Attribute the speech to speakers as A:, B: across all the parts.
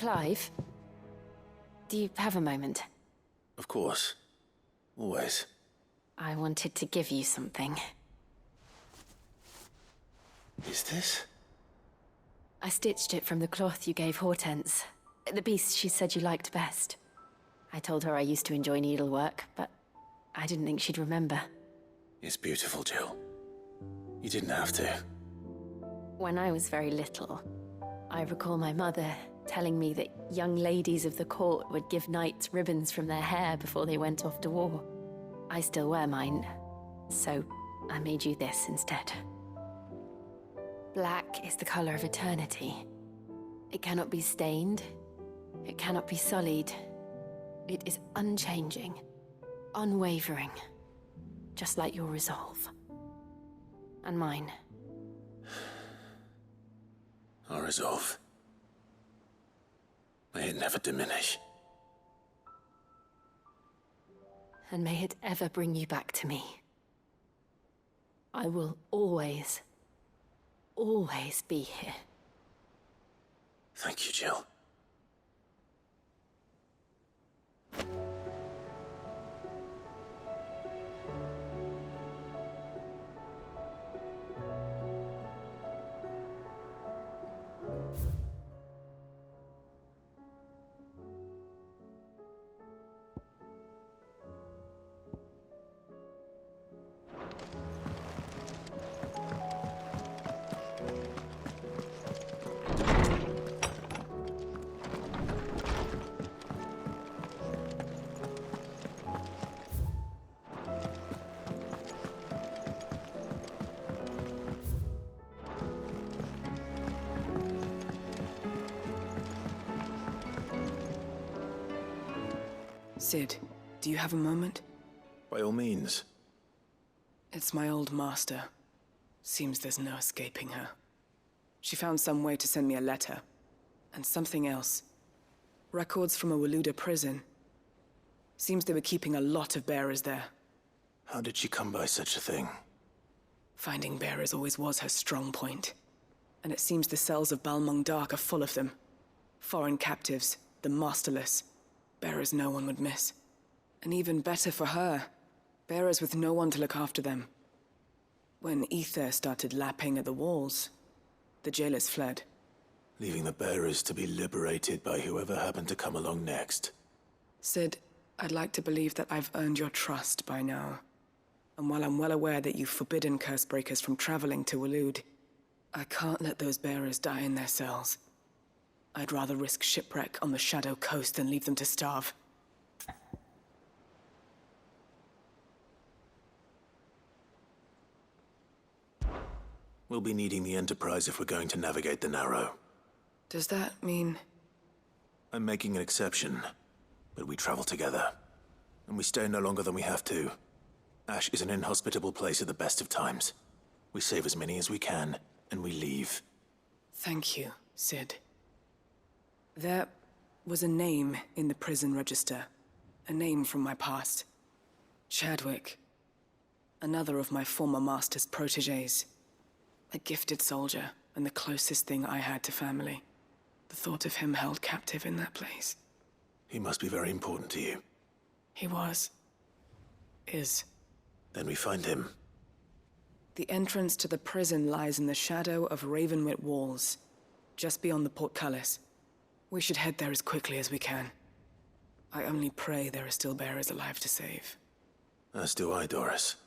A: Clive, do you have a moment?
B: Of course. Always.
A: I wanted to give you something.
B: Is this?
A: I stitched it from the cloth you gave Hortense. The piece she said you liked best. I told her I used to enjoy needlework, but I didn't think she'd remember.
B: It's beautiful, Jill. You didn't have to.
A: When I was very little, I recall my mother telling me that young ladies of the court would give knights ribbons from their hair before they went off to war. I still wear mine, so I made you this instead. Black is the color of eternity. It cannot be stained. It cannot be sullied. It is unchanging, unwavering, just like your resolve. And mine.
B: Our resolve. May it never diminish.
A: And may it ever bring you back to me. I will always be here.
B: Thank you, Jill.
C: Sid, do you have a moment?
B: By all means.
C: It's my old master. Seems there's no escaping her. She found some way to send me a letter. And something else. Records from a Waluda prison. Seems they were keeping a lot of bearers there.
B: How did she come by such a thing?
C: Finding bearers always was her strong point. And it seems the cells of Balmung Dark are full of them. Foreign captives, the masterless. Bearers no one would miss. And even better for her, bearers with no one to look after them. When ether started lapping at the walls, the jailers fled.
B: Leaving the bearers to be liberated by whoever happened to come along next.
C: Sid, I'd like to believe that I've earned your trust by now. And while I'm well aware that you've forbidden Cursebreakers from traveling to Waloed, I can't let those bearers die in their cells. I'd rather risk shipwreck on the Shadow Coast than leave them to starve.
B: We'll be needing the Enterprise if we're going to navigate the Narrow.
C: Does that mean...
B: I'm making an exception, but we travel together. And we stay no longer than we have to. Ash is an inhospitable place at the best of times. We save as many as we can, and we leave.
C: Thank you, Sid. There was a name in the prison register. A name from my past. Chadwick. Another of my former master's protégés. A gifted soldier, and the closest thing I had to family. The thought of him held captive in that place.
B: He must be very important to you.
C: He was. Is.
B: Then we find him.
C: The entrance to the prison lies in the shadow of Ravenwit Walls, just beyond the portcullis. We should head there as quickly as we can. I only pray there are still bearers alive to save.
B: As do I, Doris.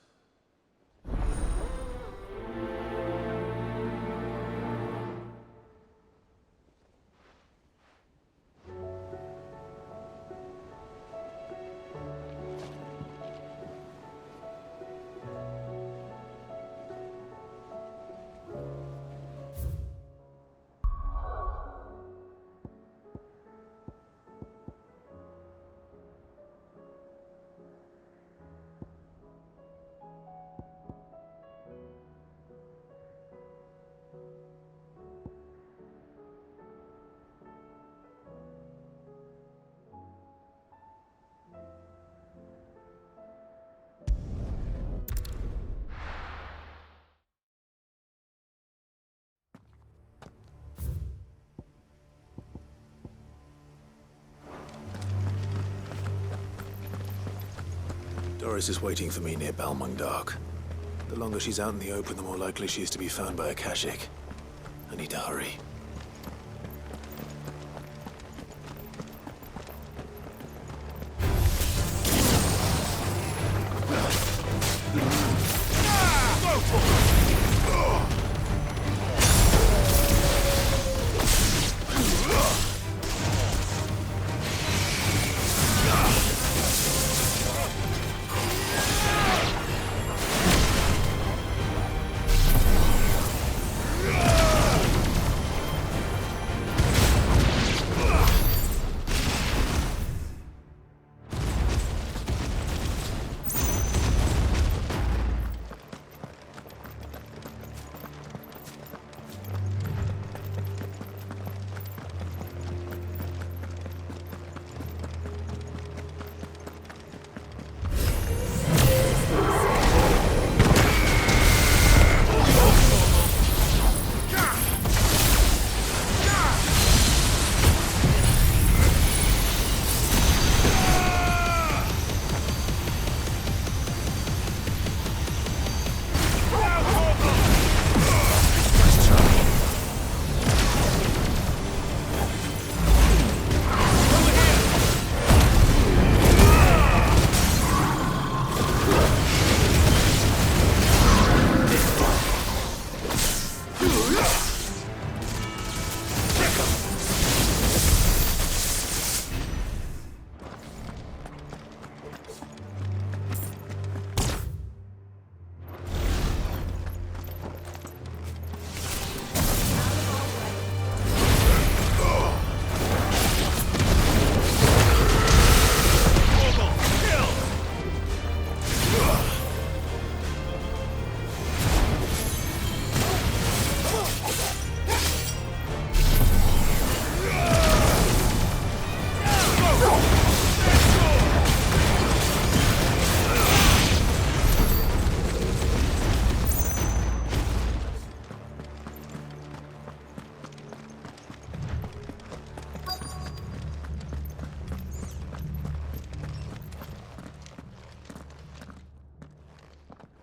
B: Doris is waiting for me near Balmung Dock. The longer she's out in the open, the more likely she is to be found by Akashic. I need to hurry.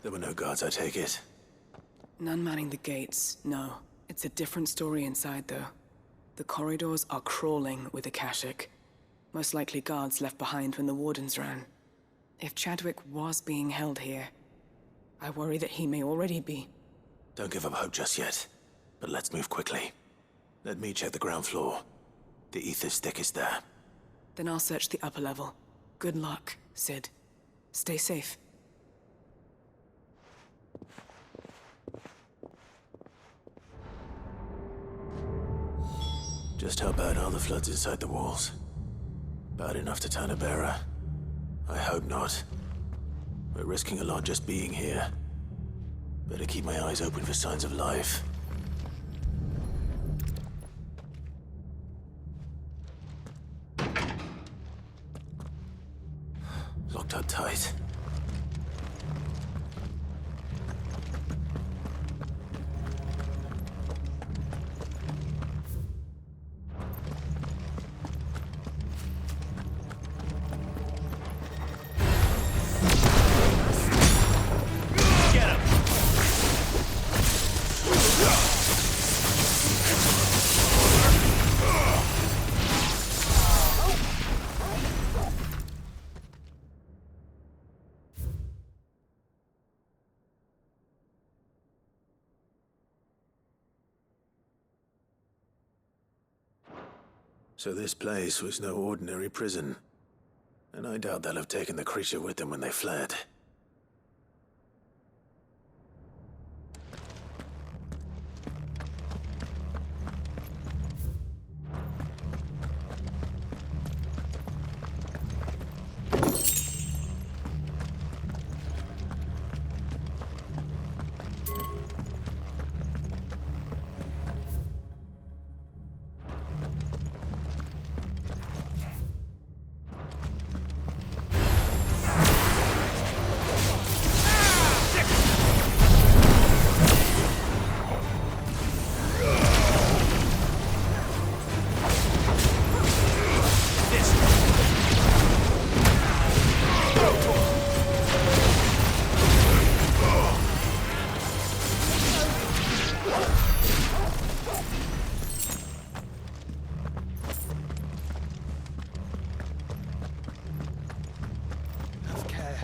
B: There were no guards, I take it.
C: None manning the gates, no. It's a different story inside, though. The corridors are crawling with Akashic. Most likely guards left behind when the Wardens ran. If Chadwick was being held here, I worry that he may already be.
B: Don't give up hope just yet, but let's move quickly. Let me check the ground floor. The ether's thickest there.
C: Then I'll search the upper level. Good luck, Sid. Stay safe.
B: Just how bad are the floods inside the walls? Bad enough to turn a bearer? I hope not. We're risking a lot just being here. Better keep my eyes open for signs of life. Locked up tight. So this place was no ordinary prison. And I doubt they'll have taken the creature with them when they fled.
D: Have care.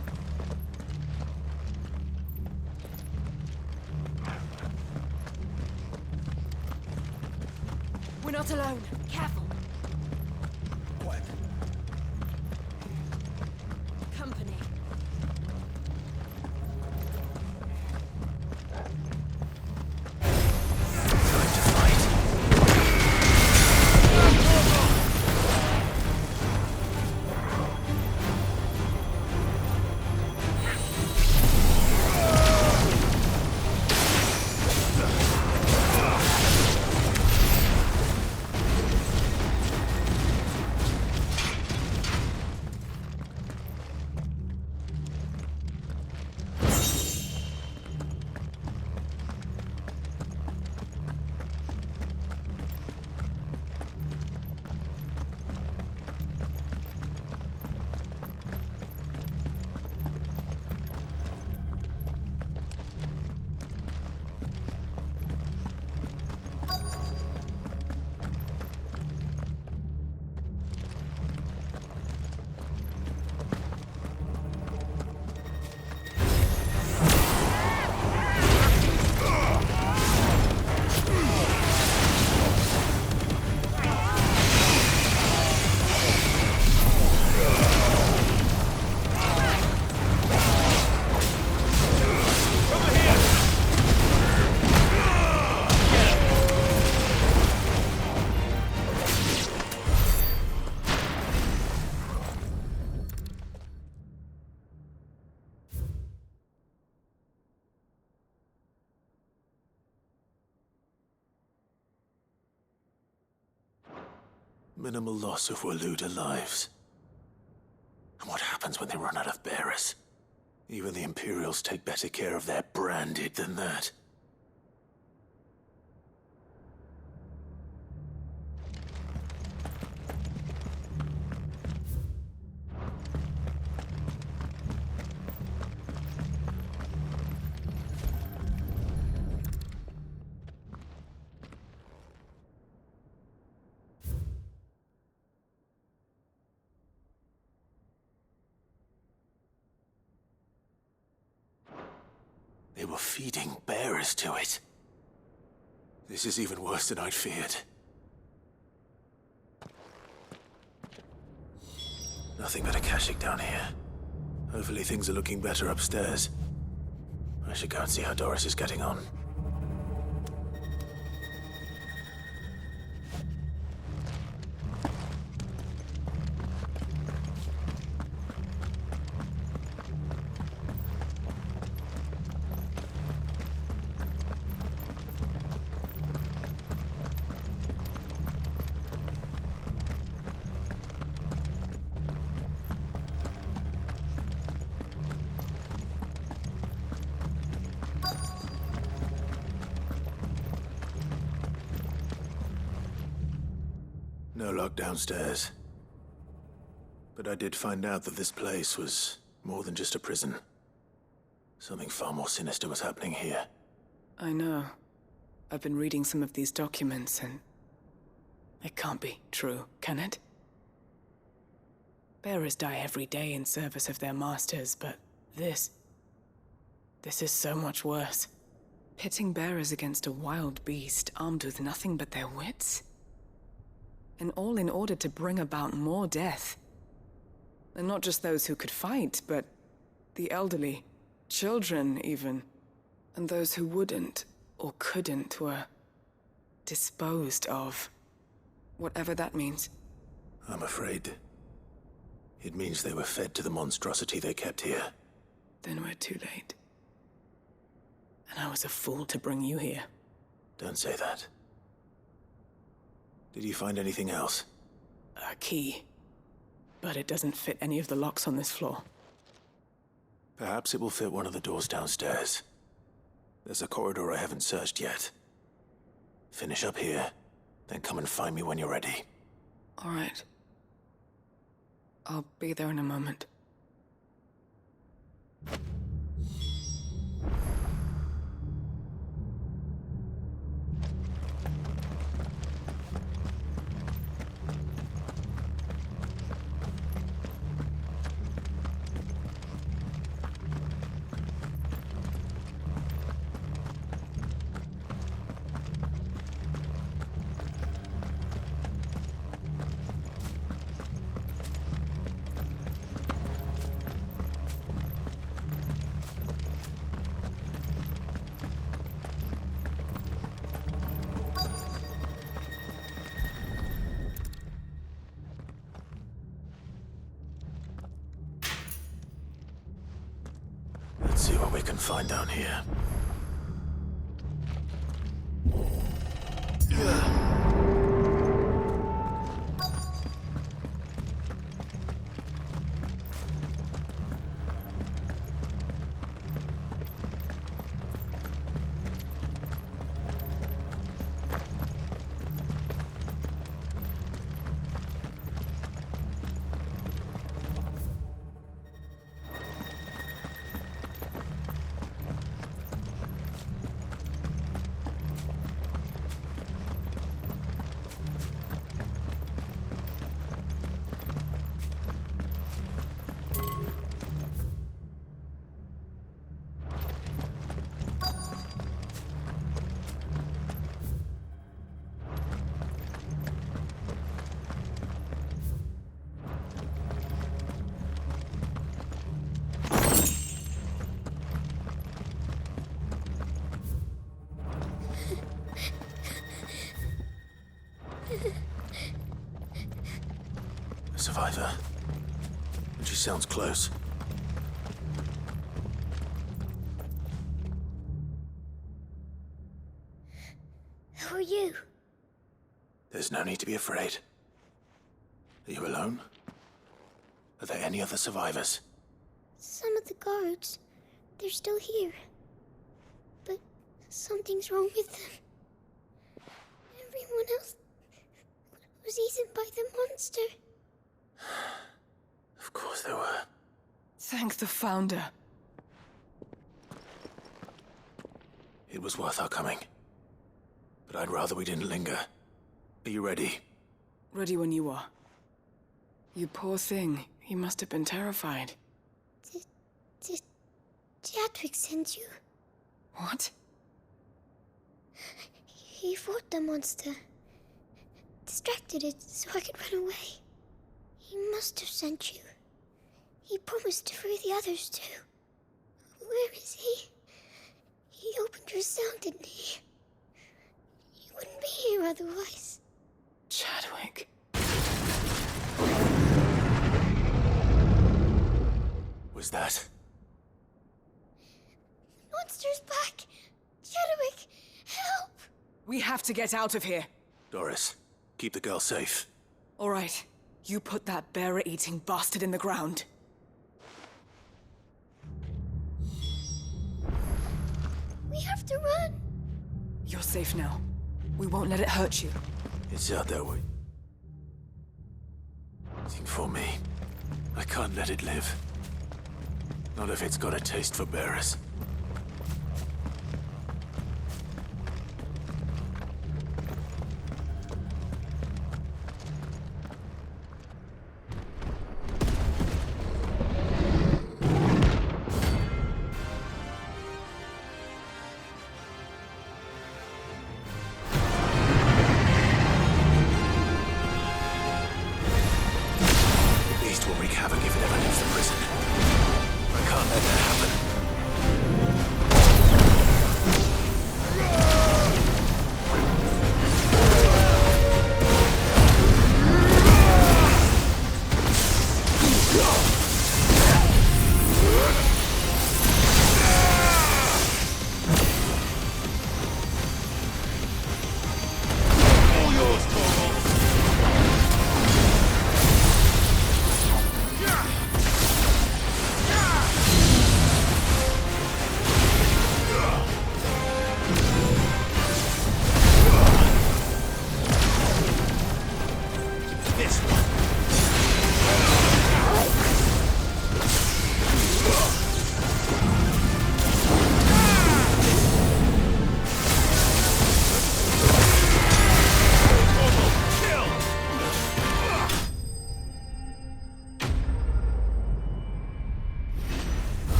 A: We're not alone. Careful.
D: Quiet.
A: Company.
B: Time to fight. Minimal loss of Waluda lives. And what happens when they run out of bearers? Even the Imperials take better care of their branded than that. They were feeding bearers to it. This is even worse than I'd feared. Nothing but a Kashyyyk down here. Hopefully things are looking better upstairs. I should go and see how Doris is getting on. No lock downstairs. But I did find out that this place was more than just a prison. Something far more sinister was happening here.
C: I know. I've been reading some of these documents and... it can't be true, can it? Bearers die every day in service of their masters, but this is so much worse. Pitting bearers against a wild beast armed with nothing but their wits? And all in order to bring about more death. And not just those who could fight, but the elderly, children even. And those who wouldn't or couldn't were disposed of. Whatever that means.
B: I'm afraid it means they were fed to the monstrosity they kept here.
C: Then we're too late. And I was a fool to bring you here.
B: Don't say that. Did you find anything else?
C: A key. But it doesn't fit any of the locks on this floor.
B: Perhaps it will fit one of the doors downstairs. There's a corridor I haven't searched yet. Finish up here, then come and find me when you're ready.
C: All right. I'll be there in a moment.
B: We're confined down here. A survivor. And she sounds close.
E: Who are you?
B: There's no need to be afraid. Are you alone? Are there any other survivors?
E: Some of the guards. They're still here. But something's wrong with them. Everyone else was eaten by the monster.
B: Of course there were.
C: Thank the Founder.
B: It was worth our coming. But I'd rather we didn't linger. Are you ready?
C: Ready when you are. You poor thing. You must have been terrified.
E: Did Chadwick send you?
C: What?
E: He fought the monster. Distracted it so I could run away. He must have sent you. He promised to free the others too. Where is he? He opened your cell, didn't he? He wouldn't be here otherwise.
C: Chadwick.
B: Was that?
E: Monster's back! Chadwick, help!
C: We have to get out of here.
B: Doris, keep the girl safe.
C: All right. You put that bearer-eating bastard in the ground.
E: We have to run!
C: You're safe now. We won't let it hurt you.
B: It's out there, waiting for me. I can't let it live. Not if it's got a taste for bearers.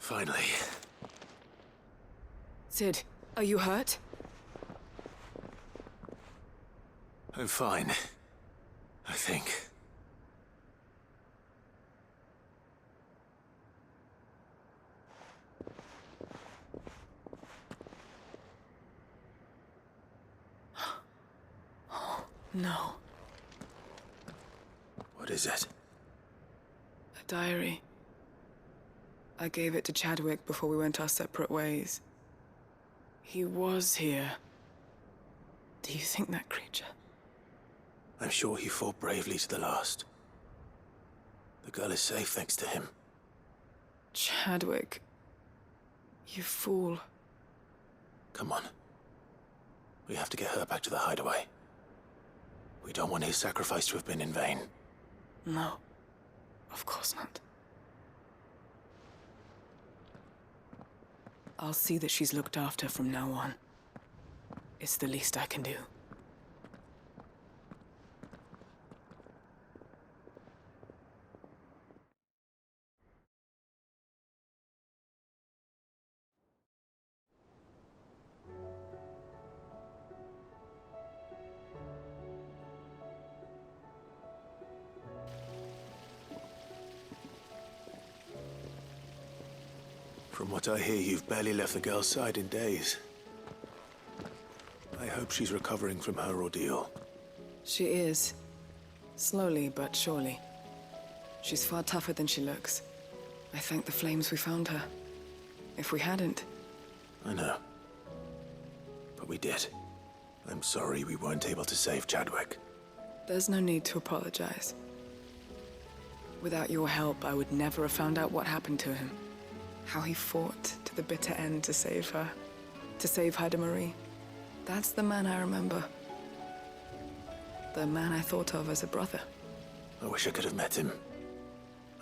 B: Finally.
C: Sid, are you hurt?
B: I'm fine. I think.
C: No.
B: What is it?
C: A diary. I gave it to Chadwick before we went our separate ways. He was here. Do you think that creature?
B: I'm sure he fought bravely to the last. The girl is safe thanks to him.
C: Chadwick. You fool.
B: Come on. We have to get her back to the hideaway. We don't want his sacrifice to have been in vain.
C: No. Of course not. I'll see that she's looked after from now on. It's the least I can do.
B: From what I hear, you've barely left the girl's side in days. I hope she's recovering from her ordeal.
C: She is. Slowly but surely. She's far tougher than she looks. I thank the flames we found her. If we hadn't...
B: I know. But we did. I'm sorry we weren't able to save Chadwick.
C: There's no need to apologize. Without your help, I would never have found out what happened to him. How he fought to the bitter end to save her. To save Haida Marie. That's the man I remember. The man I thought of as a brother.
B: I wish I could have met him.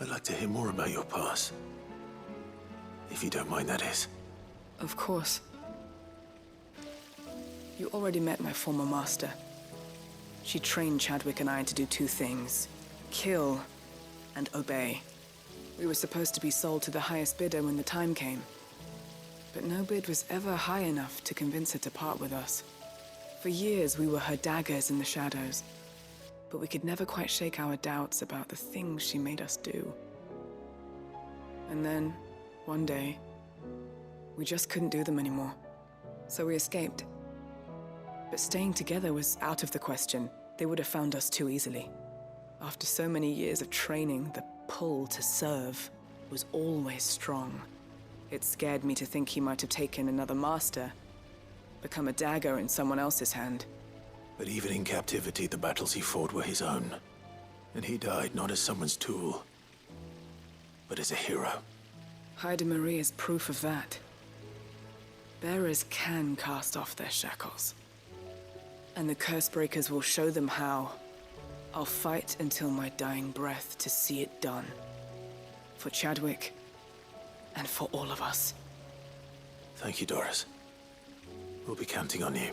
B: I'd like to hear more about your past. If you don't mind, that is.
C: Of course. You already met my former master. She trained Chadwick and I to do two things. Kill and obey. We were supposed to be sold to the highest bidder when the time came. But no bid was ever high enough to convince her to part with us. For years, we were her daggers in the shadows. But we could never quite shake our doubts about the things she made us do. And then, one day, we just couldn't do them anymore. So we escaped. But staying together was out of the question. They would have found us too easily. After so many years of training, the pull to serve was always strong. It scared me to think he might have taken another master, become a dagger in someone else's hand.
B: But even in captivity, the battles he fought were his own. And he died not as someone's tool, but as a hero.
C: Haida Marie is proof of that. Bearers can cast off their shackles. And the Cursebreakers will show them how. I'll fight until my dying breath to see it done. For Chadwick, and for all of us.
B: Thank you, Doris. We'll be counting on you.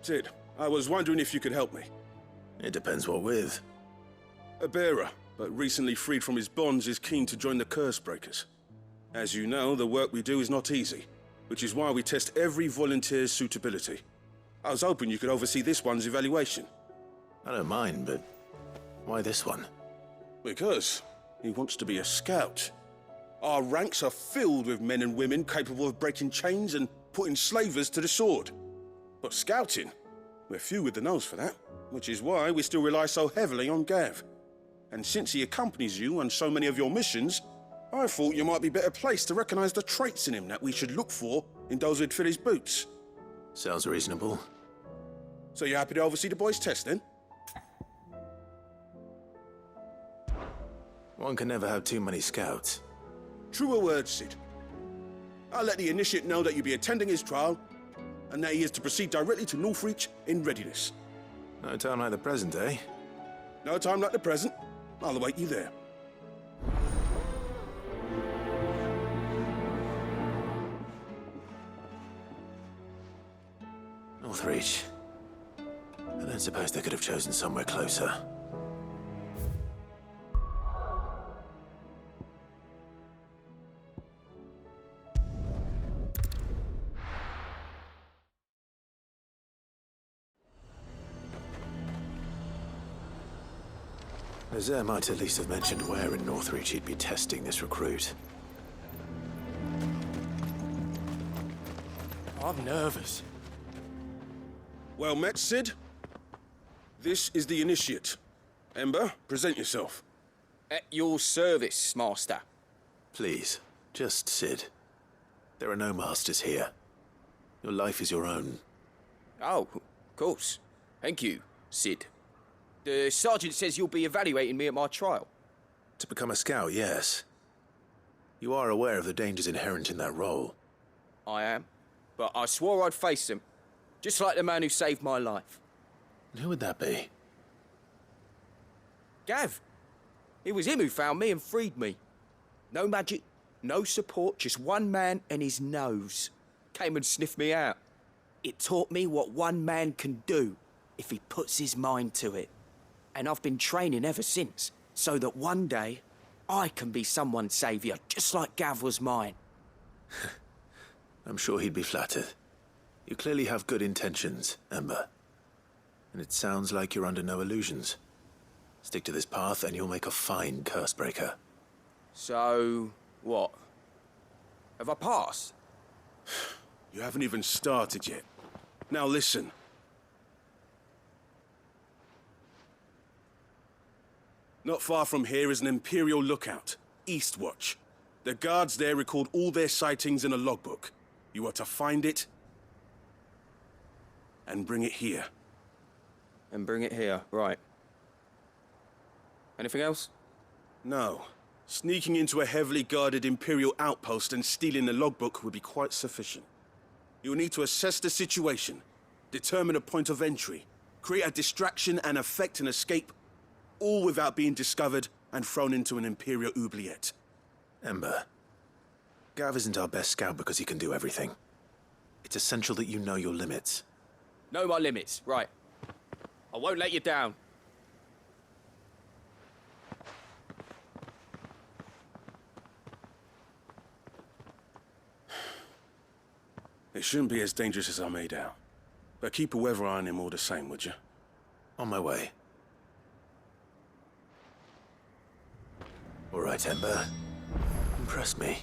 F: Sid, I was wondering if you could help me.
B: It depends what with.
F: A bearer, but recently freed from his bonds, is keen to join the Cursebreakers. As you know, the work we do is not easy, which is why we test every volunteer's suitability. I was hoping you could oversee this one's evaluation.
B: I don't mind, but why this one?
F: Because he wants to be a scout. Our ranks are filled with men and women capable of breaking chains and putting slavers to the sword. But scouting, we're few with the nose for that, which is why we still rely so heavily on Gav. And since he accompanies you on so many of your missions, I thought you might be better placed to recognize the traits in him that we should look for in those who'd fill his boots.
B: Sounds reasonable.
F: So you happy to oversee the boys' test, then?
B: One can never have too many scouts.
F: Truer words, Sid. I'll let the initiate know that you'll be attending his trial, and that he is to proceed directly to Northreach in readiness.
B: No time like the present, eh?
F: No time like the present. I'll await you there.
B: Northreach. I don't suppose they could have chosen somewhere closer. Nazaire might at least have mentioned where in Northreach he'd be testing this recruit.
D: I'm nervous.
F: Well met, Sid. This is the initiate. Ember, present yourself.
G: At your service, Master.
B: Please, just Sid. There are no masters here. Your life is your own.
G: Oh, of course. Thank you, Sid. The sergeant says you'll be evaluating me at my trial.
B: To become a scout, yes. You are aware of the dangers inherent in that role.
G: I am. But I swore I'd face them. Just like the man who saved my life.
B: Who would that be?
G: Gav. It was him who found me and freed me. No magic, no support, just one man and his nose. Came and sniffed me out. It taught me what one man can do if he puts his mind to it. And I've been training ever since, so that one day I can be someone's saviour, just like Gav was mine.
B: I'm sure he'd be flattered. You clearly have good intentions, Ember. And it sounds like you're under no illusions. Stick to this path and you'll make a fine cursebreaker.
G: So, what? Have I passed?
F: You haven't even started yet. Now listen. Not far from here is an Imperial lookout, Eastwatch. The guards there record all their sightings in a logbook. You are to find it and bring it here.
G: And bring it here, right. Anything else?
F: No. Sneaking into a heavily guarded Imperial outpost and stealing the logbook would be quite sufficient. You'll need to assess the situation, determine a point of entry, create a distraction and effect an escape, all without being discovered and thrown into an Imperial oubliette.
B: Ember, Gav isn't our best scout because he can do everything. It's essential that you know your limits.
G: Know my limits, right. I won't let you down.
F: It shouldn't be as dangerous as I made out. But keep a weather eye on him all the same, would you?
B: On my way. All right, Ember. Impress me.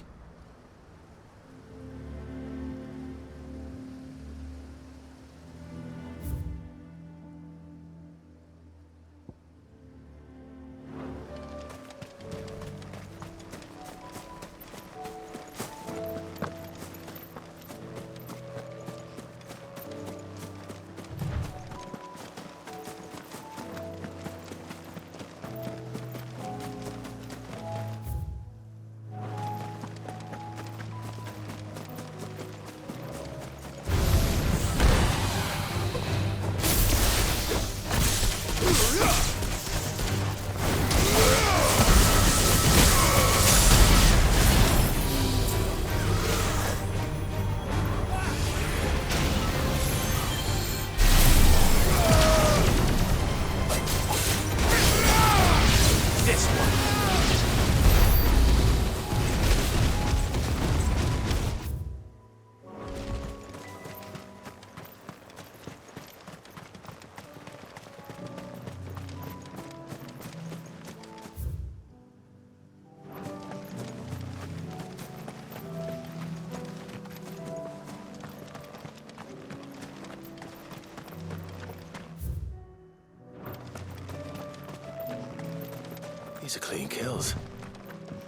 B: These are clean kills.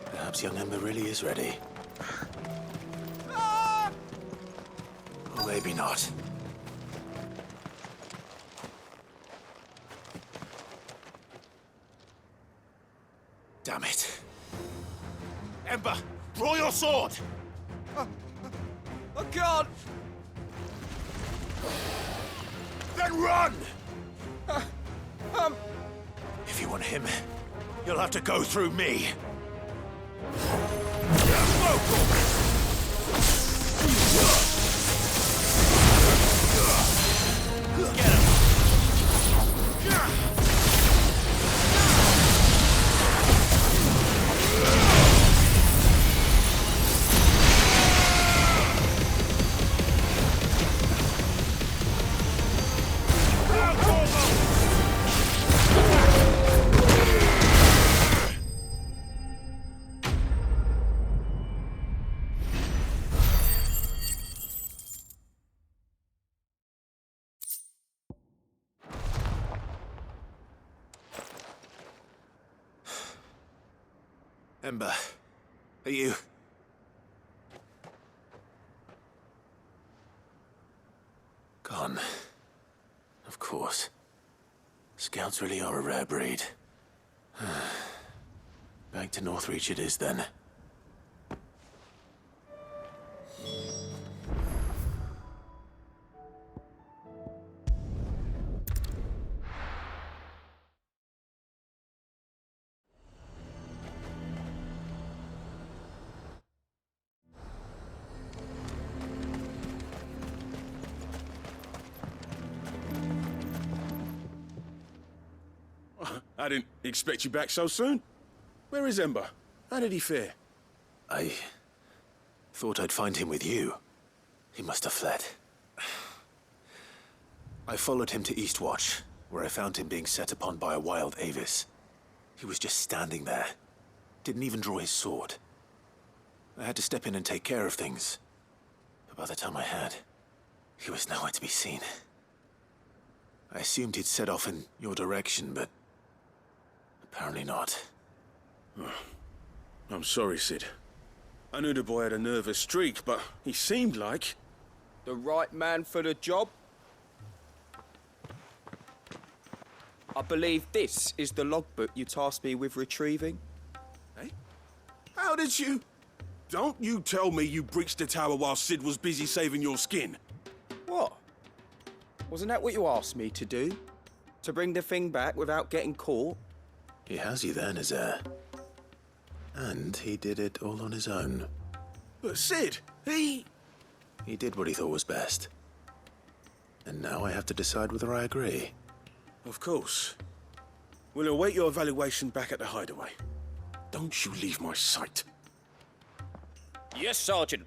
B: Perhaps young Ember really is ready. Or maybe not. Damn it. Ember, draw your sword!
G: I can't!
B: Then run! If you want him, you'll have to go through me. Get him! Ember, are you... Gone. Of course. Scouts really are a rare breed. Back to Northreach it is then.
F: I didn't expect you back so soon. Where is Ember? How did he fare?
B: I thought I'd find him with you. He must have fled. I followed him to Eastwatch, where I found him being set upon by a wild Avis. He was just standing there. Didn't even draw his sword. I had to step in and take care of things. But by the time I had, he was nowhere to be seen. I assumed he'd set off in your direction, but apparently not.
F: I'm sorry, Sid. I knew the boy had a nervous streak, but he seemed like...
G: The right man for the job? I believe this is the logbook you tasked me with retrieving.
F: Hey? How did you... Don't you tell me you breached the tower while Sid was busy saving your skin.
G: What? Wasn't that what you asked me to do? To bring the thing back without getting caught?
B: He has you there, Nazaire. And he did it all on his own.
F: But Sid, he
B: did what he thought was best. And now I have to decide whether I agree.
F: Of course. We'll await your evaluation back at the hideaway. Don't you leave my sight.
G: Yes, Sergeant.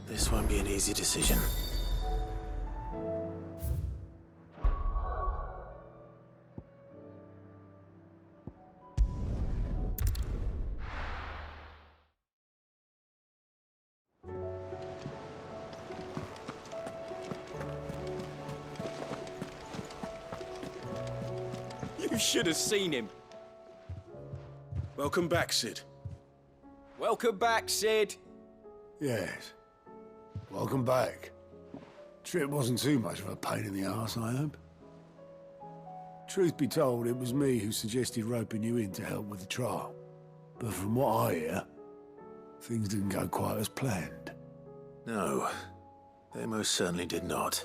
B: This won't be an easy decision.
G: You should have seen him.
F: Welcome back, Sid.
G: Welcome back, Sid.
D: Yes. Welcome back. Trip wasn't too much of a pain in the arse, I hope. Truth be told, it was me who suggested roping you in to help with the trial. But from what I hear, things didn't go quite as planned.
B: No, they most certainly did not.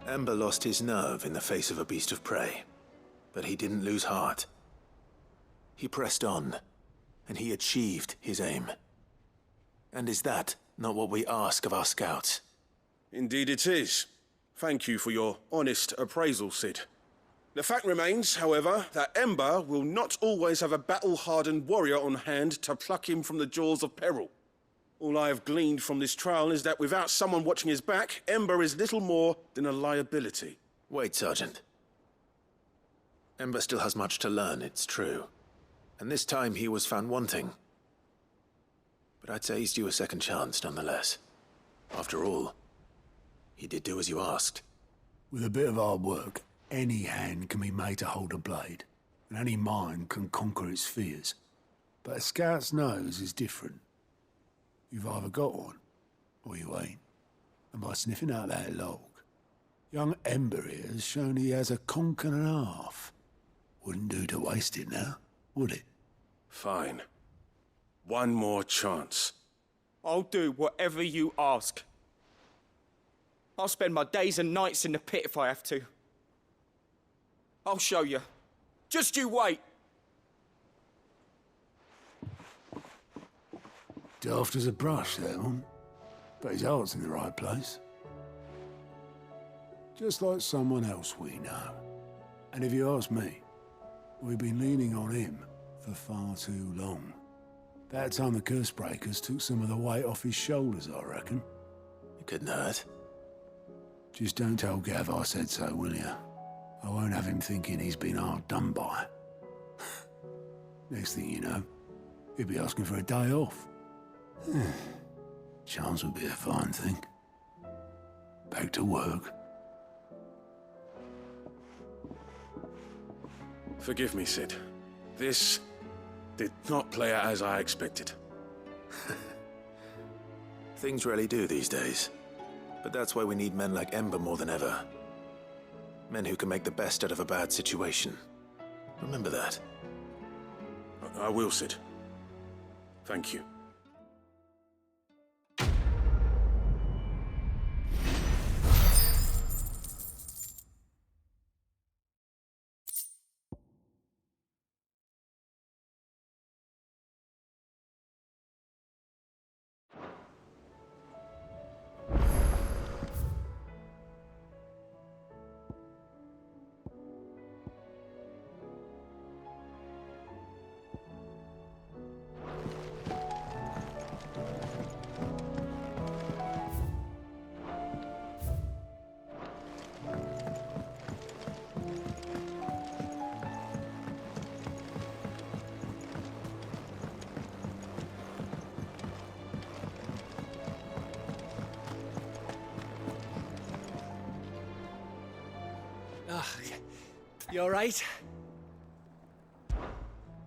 B: Ember lost his nerve in the face of a beast of prey, but he didn't lose heart. He pressed on, and he achieved his aim. And is that not what we ask of our scouts?
F: Indeed it is. Thank you for your honest appraisal, Sid. The fact remains, however, that Ember will not always have a battle-hardened warrior on hand to pluck him from the jaws of peril. All I have gleaned from this trial is that without someone watching his back, Ember is little more than a liability.
B: Wait, Sergeant. Ember still has much to learn, it's true. And this time he was found wanting. But I'd say he's due a second chance, nonetheless. After all, he did do as you asked.
D: With a bit of hard work, any hand can be made to hold a blade, and any mind can conquer its fears. But a scout's nose is different. You've either got one, or you ain't. And by sniffing out that log, young Ember here has shown he has a conch and a half. Wouldn't do to waste it now, would it?
F: Fine. One more chance.
G: I'll do whatever you ask. I'll spend my days and nights in the pit if I have to. I'll show you. Just you wait.
D: Daft as a brush, that one. But his heart's in the right place. Just like someone else we know. And if you ask me, we've been leaning on him for far too long. That time the curse breakers took some of the weight off his shoulders, I reckon.
B: It couldn't hurt.
D: Just don't tell Gav I said so, will you? I won't have him thinking he's been hard done by. Next thing you know, he'll be asking for a day off. Chance would be a fine thing. Back to work.
F: Forgive me, Sid. This did not play out as I expected.
B: Things rarely do these days. But that's why we need men like Ember more than ever. Men who can make the best out of a bad situation. Remember that.
F: I will, Sid. Thank you.
H: You all right?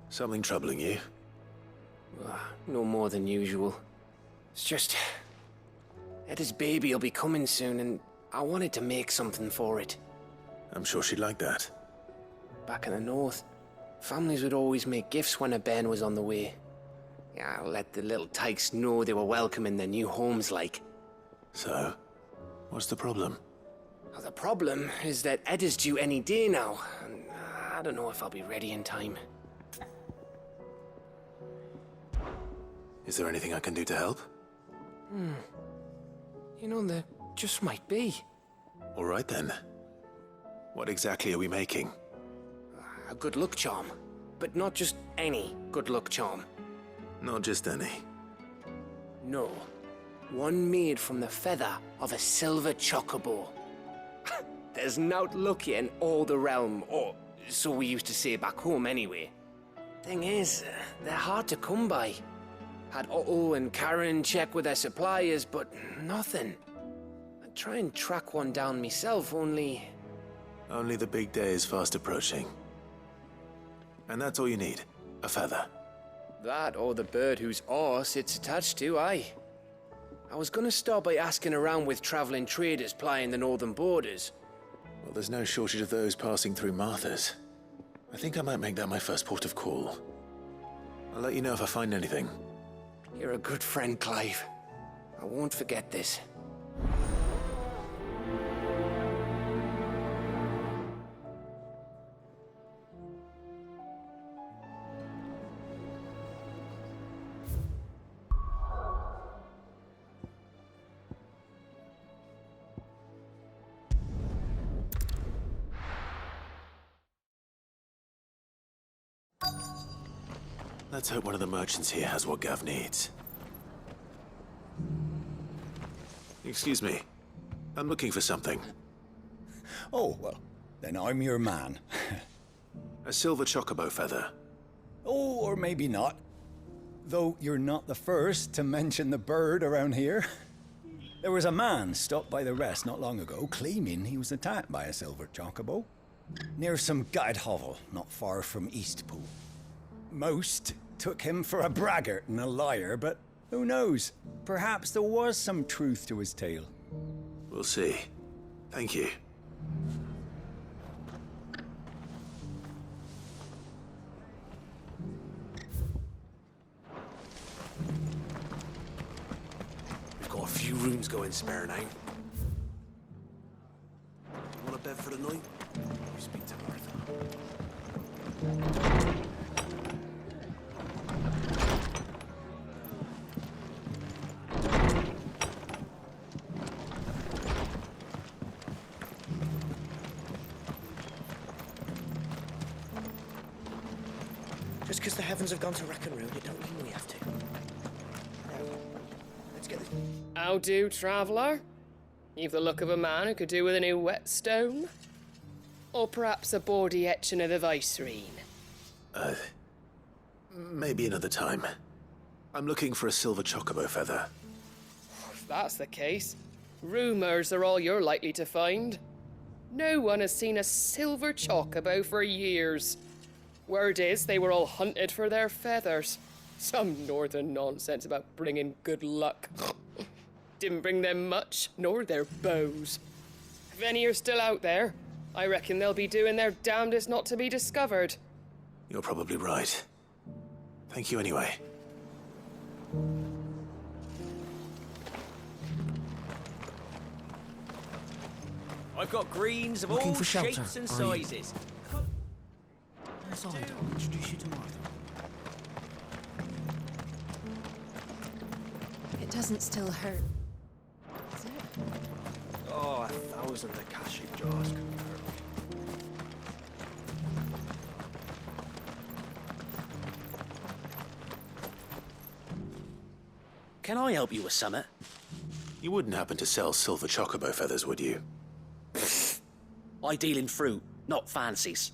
B: Something troubling you?
H: No more than usual. It's just... Etta's baby will be coming soon, and I wanted to make something for it.
B: I'm sure she'd like that.
H: Back in the north, families would always make gifts when a bairn was on the way. Yeah, I'll let the little tykes know they were welcome in their new homes, like.
B: So, what's the problem?
H: Well, the problem is that Etta's due any day now, and I don't know if I'll be ready in time.
B: Is there anything I can do to help?
H: You know, there just might be.
B: All right then. What exactly are we making?
H: A good luck charm. But not just any good luck charm.
B: Not just any.
H: No. One made from the feather of a silver chocobo. There's naught luckier in all the realm, or so we used to say back home anyway. Thing is, they're hard to come by. Had Otto and Karen check with their suppliers, but nothing. I'd try and track one down myself, only...
B: Only the big day is fast approaching. And that's all you need, a feather.
H: That or the bird whose horse it's attached to, aye. I was gonna start by asking around with traveling traders plying the northern borders.
B: Well, there's no shortage of those passing through Martha's. I think I might make that my first port of call. I'll let you know if I find anything.
H: You're a good friend, Clive. I won't forget this.
B: Let's hope one of the merchants here has what Gav needs. Excuse me. I'm looking for something.
I: Oh, well, then I'm your man.
B: A silver chocobo feather.
I: Oh, or maybe not. Though you're not the first to mention the bird around here. There was a man stopped by the rest not long ago, claiming he was attacked by a silver chocobo. Near some gutted hovel, not far from Eastpool. Most took him for a braggart and a liar, but who knows? Perhaps there was some truth to his tale.
B: We'll see. Thank you.
H: We've got a few rooms going spare now. Want a bed for the night? You speak to Martha.
G: Just because the heavens have gone to rack and ruin, it don't mean we have to. Now, let's get this.
J: How do, traveller? You've the look of a man who could do with a new whetstone. Or perhaps a bawdy etching of the Vicerine.
B: Maybe another time. I'm looking for a silver chocobo feather.
J: If that's the case, rumours are all you're likely to find. No one has seen a silver chocobo for years. Word is they were all hunted for their feathers. Some northern nonsense about bringing good luck. Didn't bring them much, nor their bows. If any are still out there, I reckon they'll be doing their damnedest not to be discovered.
B: You're probably right. Thank you anyway.
G: I've got greens of
H: Looking
G: all
H: for shelter,
G: shapes and
H: are you?
G: sizes.
H: Inside, I'll introduce you to Martha.
A: It doesn't still hurt. Does it?
H: Oh, 1,000 Akashic jars couldn't hurt me.
G: Can I help you with summit?
B: You wouldn't happen to sell silver chocobo feathers, would you?
G: I deal in fruit, not fancies.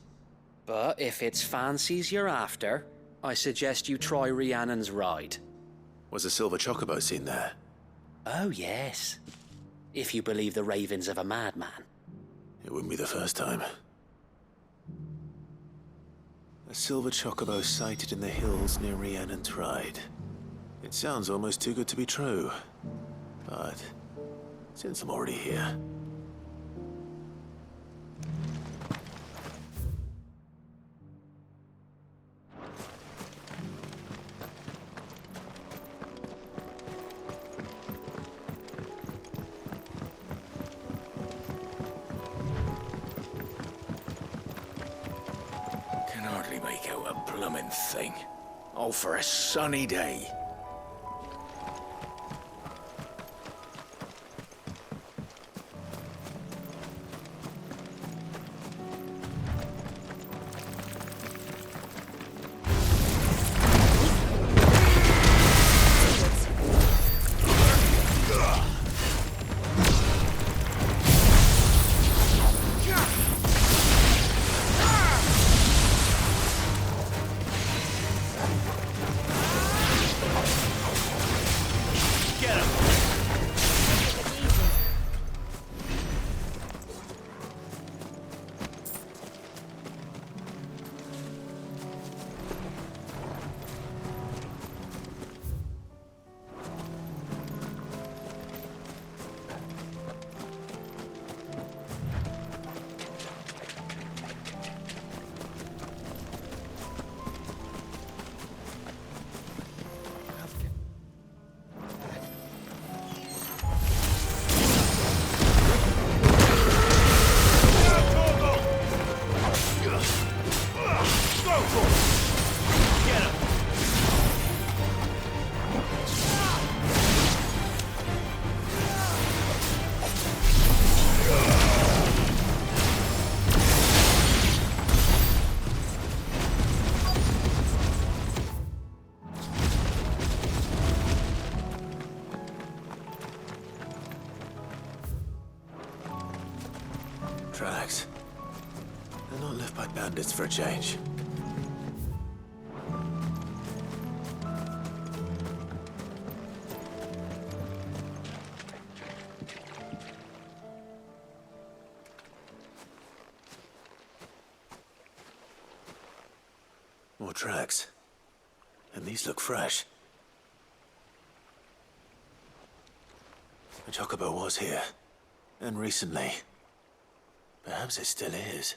G: But if it's fancies you're after, I suggest you try Rhiannon's ride.
B: Was a silver chocobo seen there?
G: Oh, yes. If you believe the ravings of a madman.
B: It wouldn't be the first time. A silver chocobo sighted in the hills near Rhiannon's Ride. It sounds almost too good to be true. But since I'm already here...
K: Can hardly make out a bloomin' thing. All for a sunny day.
B: tracks. They're not left by bandits for a change. More tracks. And these look fresh. The Chocobo was here. And recently. Perhaps it still is.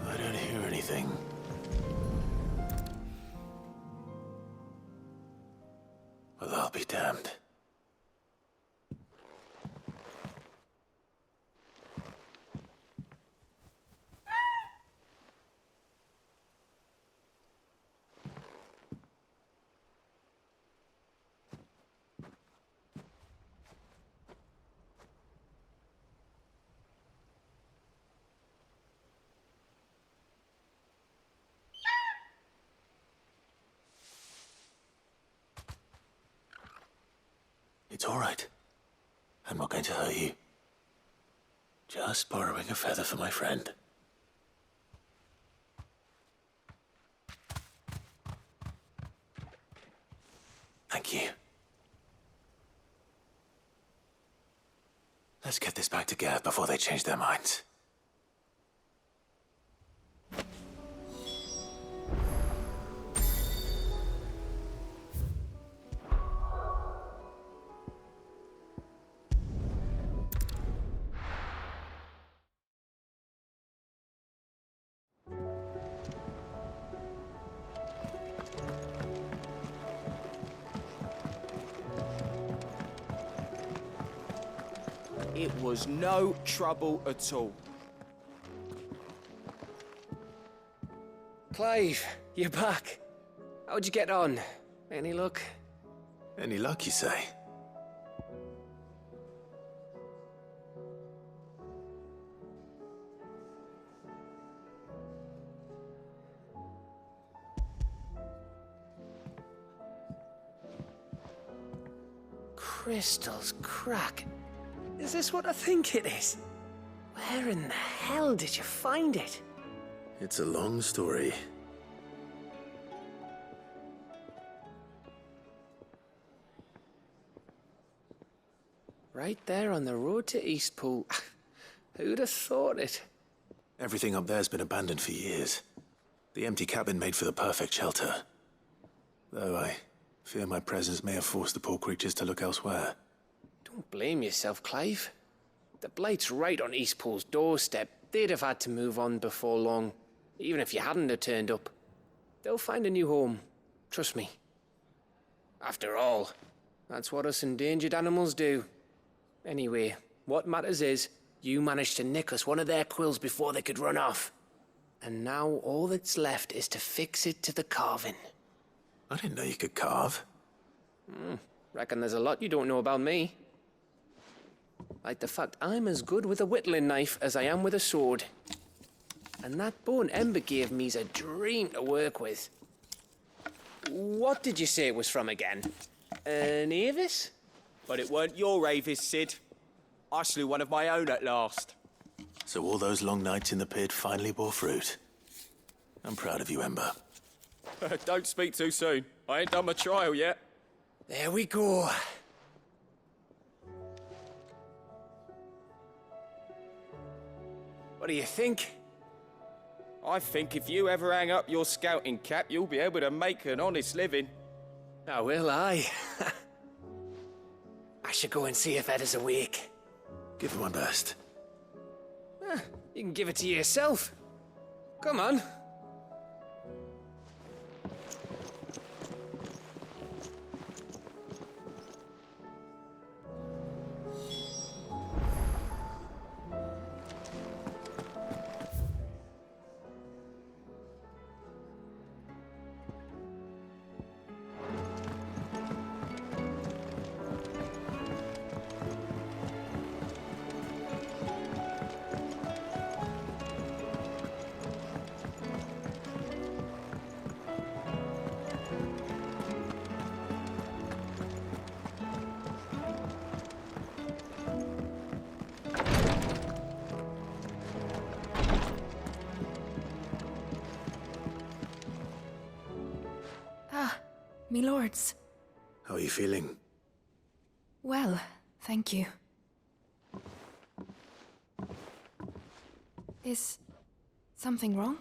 B: I don't hear anything. Well, I'll be damned. It's all right. I'm not going to hurt you. Just borrowing a feather for my friend. Thank you. Let's get this back to Gav before they change their minds.
G: It was no trouble at all.
H: Clive, you're back. How'd you get on? Any luck?
B: Any luck, you say?
H: Crystal's crack. Is this what I think it is? Where in the hell did you find it?
B: It's a long story.
H: Right there on the road to Eastpool. Who'd have thought it?
B: Everything up there's been abandoned for years. The empty cabin made for the perfect shelter. Though I fear my presence may have forced the poor creatures to look elsewhere.
H: Don't blame yourself, Clive. The Blight's right on Eastpool's doorstep. They'd have had to move on before long, even if you hadn't have turned up. They'll find a new home. Trust me. After all, that's what us endangered animals do. Anyway, what matters is, you managed to nick us one of their quills before they could run off. And now all that's left is to fix it to the carving.
B: I didn't know you could carve.
H: Reckon there's a lot you don't know about me. Like the fact I'm as good with a whittling knife as I am with a sword. And that bone Ember gave me's a dream to work with. What did you say it was from again? An Avis?
G: But it weren't your Avis, Sid. I slew one of my own at last.
B: So all those long nights in the pit finally bore fruit. I'm proud of you, Ember.
G: Don't speak too soon. I ain't done my trial yet.
H: There we go. What do you think?
G: I think if you ever hang up your scouting cap, you'll be able to make an honest living.
H: Oh, will I? I should go and see if Ed is awake.
B: Give it my best.
H: You can give it to yourself. Come on.
L: Me lords.
B: How are you feeling?
L: Well, thank you. Is something wrong?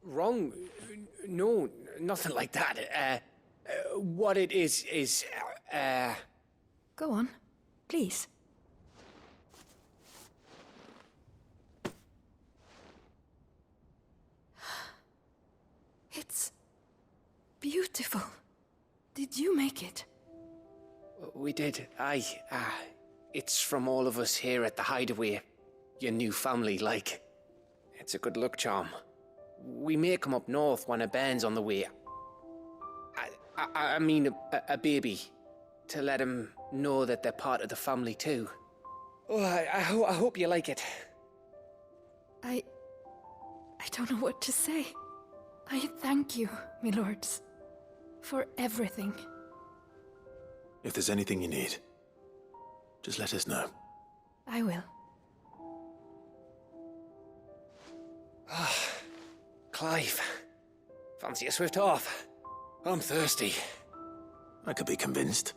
H: Wrong? No, nothing like that. What it is,
L: Go on, please. It's beautiful. Did you make it?
H: We did. Aye. It's from all of us here at the Hideaway. Your new family, like. It's a good luck charm. We may come up north when a band's on the way. I mean a baby. To let him know that they're part of the family too. Oh, I hope you like it.
L: I don't know what to say. I thank you, me lords, for everything.
B: If there's anything you need, just let us know.
L: I will.
H: Clive, fancy a swift off? I'm thirsty.
B: I could be convinced.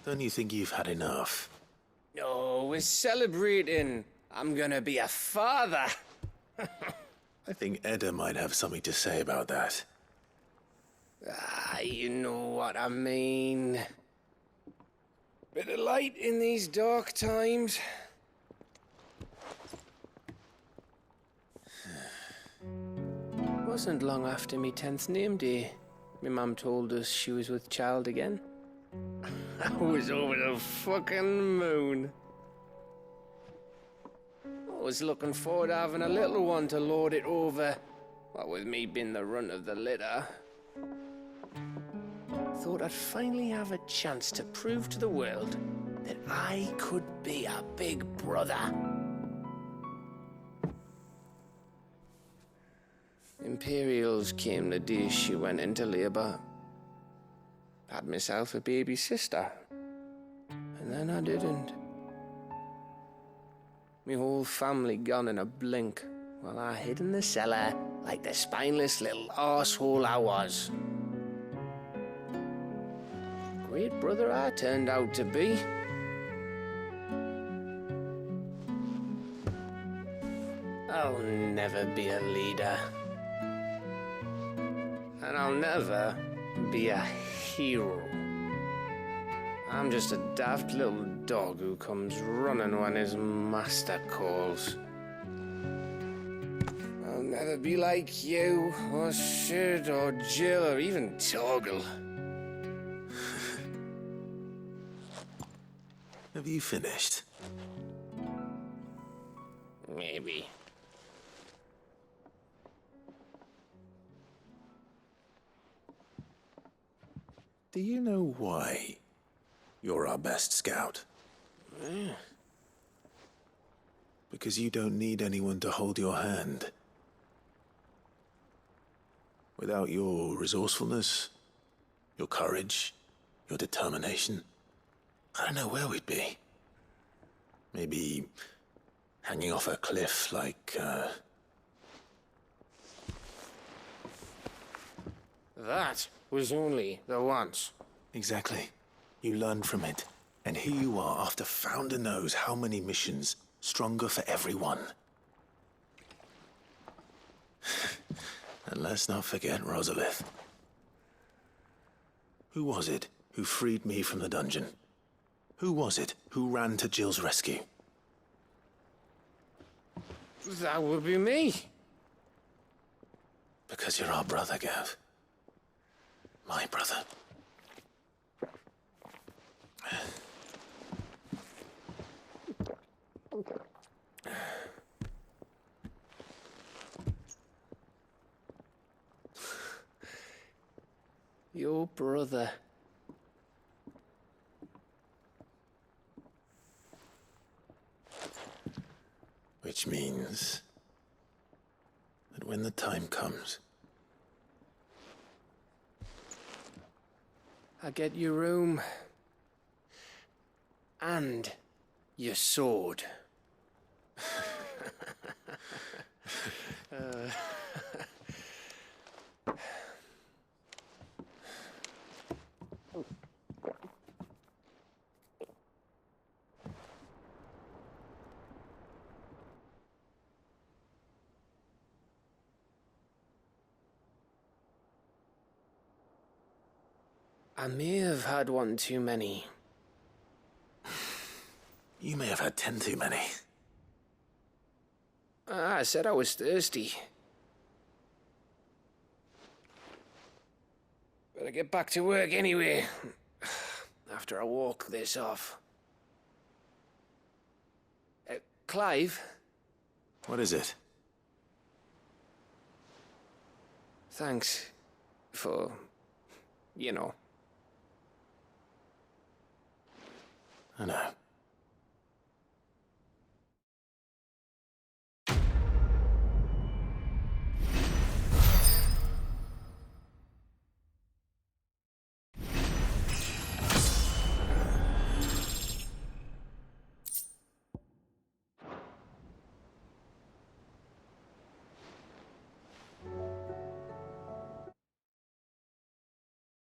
B: Don't you think you've had enough?
H: No, we're celebrating. I'm gonna be a father.
B: I think Edda might have something to say about that.
H: You know what I mean. Bit of light in these dark times. Wasn't long after me 10th name day. My mum told us she was with child again. I was over the fucking moon. I was looking forward to having a little one to lord it over. What with me being the runt of the litter. Thought I'd finally have a chance to prove to the world that I could be a big brother. Imperials came the day she went into labour. Had myself a baby sister. And then I didn't. My whole family gone in a blink, while I hid in the cellar like the spineless little arsehole I was. Great brother I turned out to be. I'll never be a leader. And I'll never be a hero. I'm just a daft little dog who comes running when his master calls. I'll never be like you, or Sid, or Jill, or even Torgal.
B: Have you finished?
H: Maybe.
B: Do you know why you're our best scout?
H: Yeah.
B: Because you don't need anyone to hold your hand. Without your resourcefulness, your courage, your determination, I don't know where we'd be. Maybe hanging off a cliff like,
H: That was only the once.
B: Exactly. You learned from it. And here you are after Founder knows how many missions, stronger for everyone. And let's not forget Rosalith. Who was it who freed me from the dungeon? Who was it who ran to Jill's rescue?
H: That would be me.
B: Because you're our brother, Gav. My brother.
H: Your brother.
B: Which means that when the time comes,
H: I get your room. And your sword. I may have had one too many.
B: you may have had 10 too many.
H: I said I was thirsty. Better get back to work anyway. After I walk this off. Clive?
B: What is it?
H: Thanks for, you know.
B: I know.